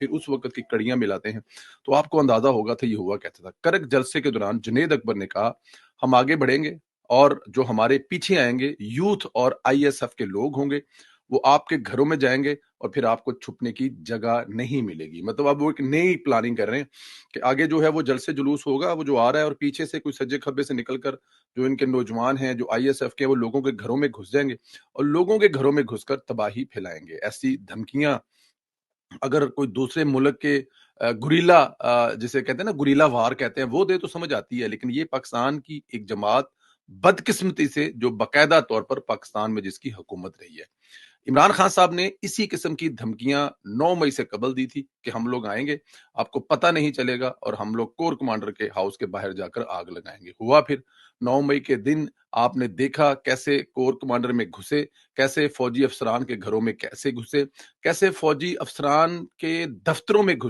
फिर उस वक़्त की कड़ियाँ मिलाते हैं, तो आपको अंदाज़ा होगा था ये हुआ कैसा था। करक जलसे के दौरान जुनैद अकबर ने कहा, हम आगे बढ़ेंगे और जो हमारे पीछे आएँगे यूथ और आईएसएफ के लोग होंगे, वो आपके घरों में जाएँगे और फिर आपको छुपने की जगह नहीं मिलेगी। मतलब अब वो एक नई प्लानिंग कर रहे हैं कि आगे जो है वो जलसे जुलूस होगा, वो जो आ रहा है और पीछे से कोई सज्जे-खब्बे से निकल कर जो इनके नौजवान हैं, जो आईएसएफ के, वो लोगों के घरों में घुस जाएँगे और लोगों के घरों में घुसकर तबाही फैलाएँगे। ऐसी धमकियाँ अगर कोई दूसरे मुल्क के गुरिल्ला जिसे कहते हैं ना गुरिल्ला वार कहते हैं, वो दे तो समझ आती है, लेकिन ये पाकिस्तान की एक जमात बदकिस्मती से जो बाकायदा तौर पर पाकिस्तान में जिसकी हुकूमत रही है। इमरान खान साहब ने इसी किस्म की धमकियां 9 मई से कबल दी थी कि हम लोग आएंगे, आपको पता नहीं चलेगा और हम लोग कोर कमांडर के हाउस के बाहर जाकर आग लगाएंगे। हुआ फिर 9 मई के दिन आपने देखा कैसे कोर कमांडर में घुसे, कैसे फौजी अफसरान के घरों में कैसे घुसे, कैसे फौजी अफसरान के दफ्तरों में घुसे।